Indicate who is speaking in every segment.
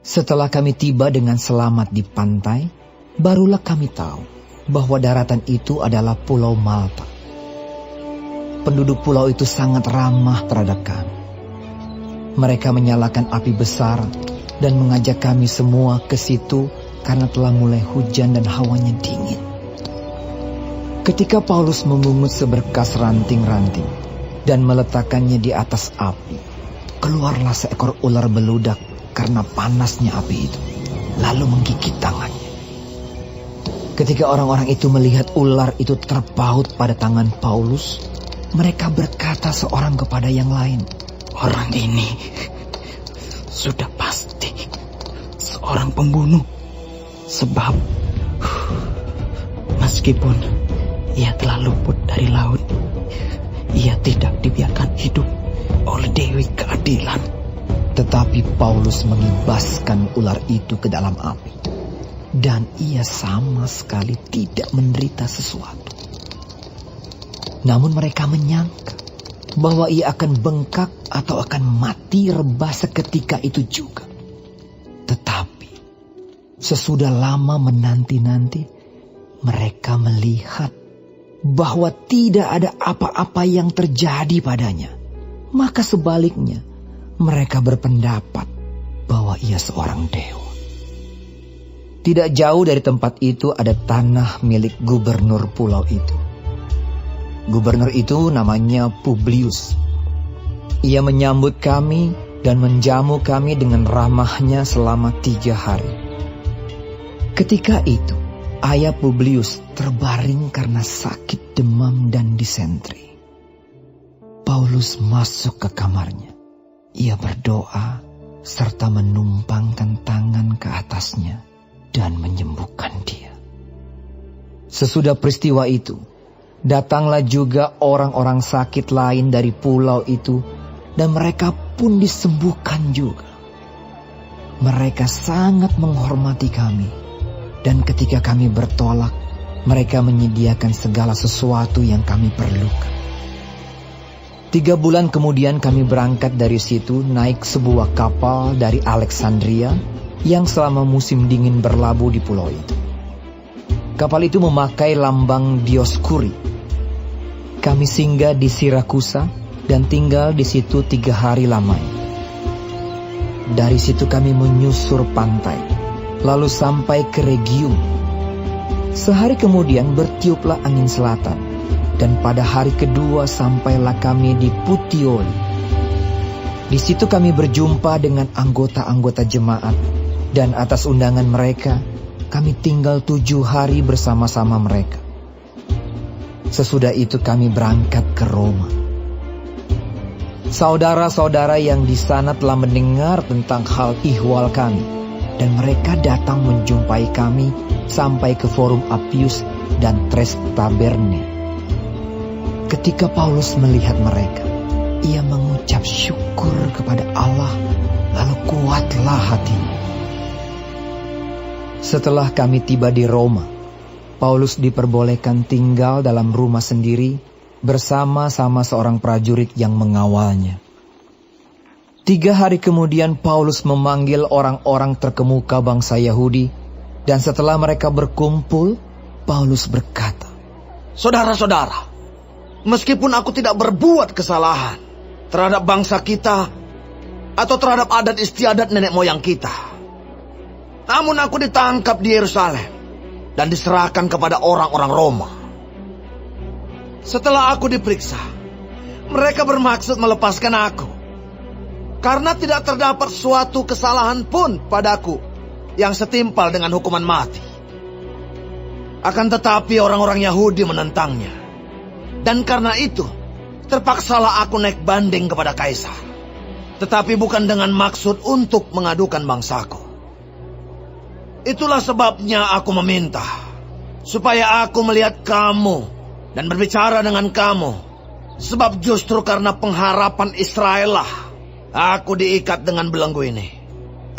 Speaker 1: Setelah kami tiba dengan selamat di pantai, barulah kami tahu bahwa daratan itu adalah Pulau Malta. Penduduk pulau itu sangat ramah terhadap kami. Mereka menyalakan api besar dan mengajak kami semua ke situ karena telah mulai hujan dan hawanya dingin. Ketika Paulus memungut seberkas ranting-ranting dan meletakkannya di atas api, keluarlah seekor ular beludak karena panasnya api itu, lalu menggigit tangannya. Ketika orang-orang itu melihat ular itu terpaut pada tangan Paulus, mereka berkata seorang kepada yang lain,
Speaker 2: "Orang ini sudah pasti seorang pembunuh, sebab meskipun ia telah luput dari laut, ia tidak dibiarkan hidup oleh Dewi Keadilan."
Speaker 1: Tetapi Paulus mengibaskan ular itu ke dalam api, dan ia sama sekali tidak menderita sesuatu. Namun mereka menyangka bahwa ia akan bengkak atau akan mati rebah seketika itu juga. Tetapi sesudah lama menanti-nanti, mereka melihat bahwa tidak ada apa-apa yang terjadi padanya. Maka sebaliknya, mereka berpendapat bahwa ia seorang dewa. Tidak jauh dari tempat itu ada tanah milik gubernur pulau itu. Gubernur itu namanya Publius. Ia menyambut kami dan menjamu kami dengan ramahnya selama 3 hari. Ketika itu, ayah Publius terbaring karena sakit demam dan disentri. Paulus masuk ke kamarnya. Ia berdoa serta menumpangkan tangan ke atasnya dan menyembuhkan dia. Sesudah peristiwa itu, datanglah juga orang-orang sakit lain dari pulau itu, dan mereka pun disembuhkan juga. Mereka sangat menghormati kami, dan ketika kami bertolak, mereka menyediakan segala sesuatu yang kami perlukan. 3 bulan kemudian kami berangkat dari situ naik sebuah kapal dari Alexandria yang selama musim dingin berlabuh di pulau itu. Kapal itu memakai lambang Dioskuri. Kami singgah di Sirakusa dan tinggal di situ 3 hari lamanya. Dari situ kami menyusur pantai, lalu sampai ke Rhegium. Sehari kemudian bertiuplah angin selatan, dan pada hari kedua sampailah kami di Puteoli. Di situ kami berjumpa dengan anggota-anggota jemaat, dan atas undangan mereka, kami tinggal 7 hari bersama-sama mereka. Sesudah itu kami berangkat ke Roma. Saudara-saudara yang di sana telah mendengar tentang hal ihwal kami, dan mereka datang menjumpai kami sampai ke Forum Appius dan Tres Taberne. Ketika Paulus melihat mereka, ia mengucap syukur kepada Allah, lalu kuatlah hatinya. Setelah kami tiba di Roma, Paulus diperbolehkan tinggal dalam rumah sendiri bersama-sama seorang prajurit yang mengawalnya. 3 hari kemudian Paulus memanggil orang-orang terkemuka bangsa Yahudi, dan setelah mereka berkumpul, Paulus berkata,
Speaker 2: "Saudara-saudara, meskipun aku tidak berbuat kesalahan terhadap bangsa kita atau terhadap adat istiadat nenek moyang kita, namun aku ditangkap di Yerusalem dan diserahkan kepada orang-orang Roma. Setelah aku diperiksa, mereka bermaksud melepaskan aku, karena tidak terdapat suatu kesalahan pun padaku yang setimpal dengan hukuman mati. Akan tetapi orang-orang Yahudi menentangnya, dan karena itu terpaksalah aku naik banding kepada Kaisar, tetapi bukan dengan maksud untuk mengadukan bangsaku. Itulah sebabnya aku meminta supaya aku melihat kamu dan berbicara dengan kamu, sebab justru karena pengharapan Israel lah aku diikat dengan belenggu ini."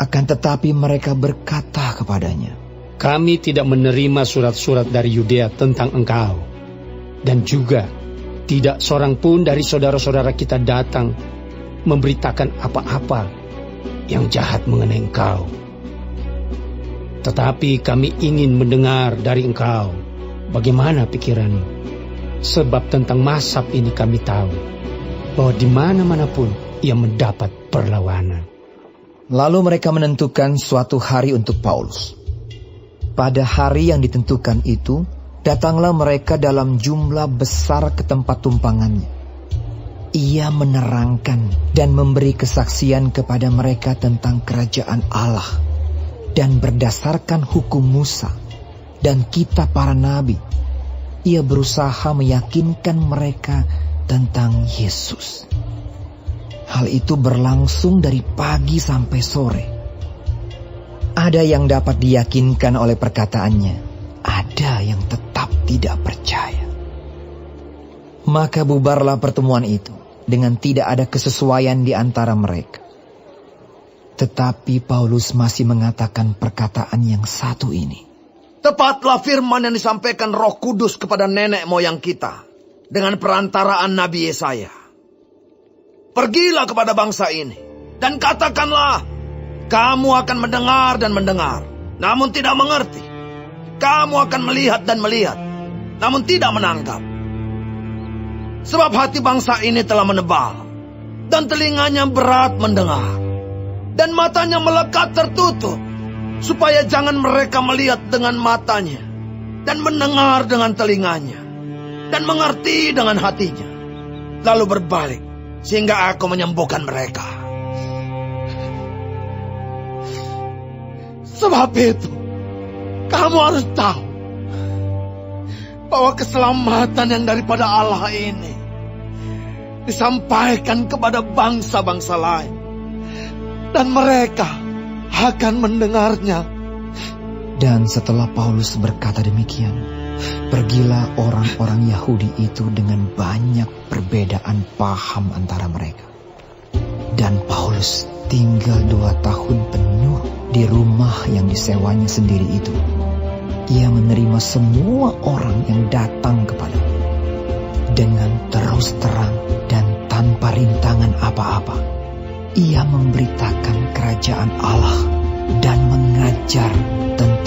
Speaker 1: Akan tetapi mereka berkata kepadanya,
Speaker 3: "Kami tidak menerima surat-surat dari Yudea tentang engkau, dan juga tidak seorang pun dari saudara-saudara kita datang memberitakan apa-apa yang jahat mengenai engkau Tetapi kami ingin mendengar dari engkau bagaimana pikiranmu. Sebab tentang Mazhab ini kami tahu bahwa di mana-mana pun ia mendapat perlawanan.
Speaker 1: Lalu mereka menentukan suatu hari untuk Paulus. Pada hari yang ditentukan itu, datanglah mereka dalam jumlah besar ke tempat tumpangannya. Ia menerangkan dan memberi kesaksian kepada mereka tentang kerajaan Allah. Dan berdasarkan hukum Musa dan kitab para nabi, ia berusaha meyakinkan mereka tentang Yesus. Hal itu berlangsung dari pagi sampai sore. Ada yang dapat diyakinkan oleh perkataannya, ada yang tetap tidak percaya. Maka bubarlah pertemuan itu dengan tidak ada kesesuaian di antara mereka. Tetapi Paulus masih mengatakan perkataan yang satu ini.
Speaker 2: Tepatlah firman yang disampaikan Roh Kudus kepada nenek moyang kita dengan perantaraan Nabi Yesaya. Pergilah kepada bangsa ini dan katakanlah, kamu akan mendengar dan mendengar, namun tidak mengerti. Kamu akan melihat dan melihat, namun tidak menangkap. Sebab hati bangsa ini telah menebal, dan telinganya berat mendengar, dan matanya melekat tertutup, supaya jangan mereka melihat dengan matanya, dan mendengar dengan telinganya, dan mengerti dengan hatinya, lalu berbalik, sehingga aku menyembuhkan mereka. Sebab itu, kamu harus tahu bahwa keselamatan yang daripada Allah ini disampaikan kepada bangsa-bangsa lain, dan mereka akan mendengarnya.
Speaker 1: Dan setelah Paulus berkata demikian, pergilah orang-orang Yahudi itu dengan banyak perbedaan paham antara mereka. Dan Paulus tinggal 2 tahun penuh di rumah yang disewanya sendiri itu. Ia menerima semua orang yang datang kepadanya dengan terus terang dan tanpa rintangan apa-apa. Ia memberitakan kerajaan Allah dan mengajar tentang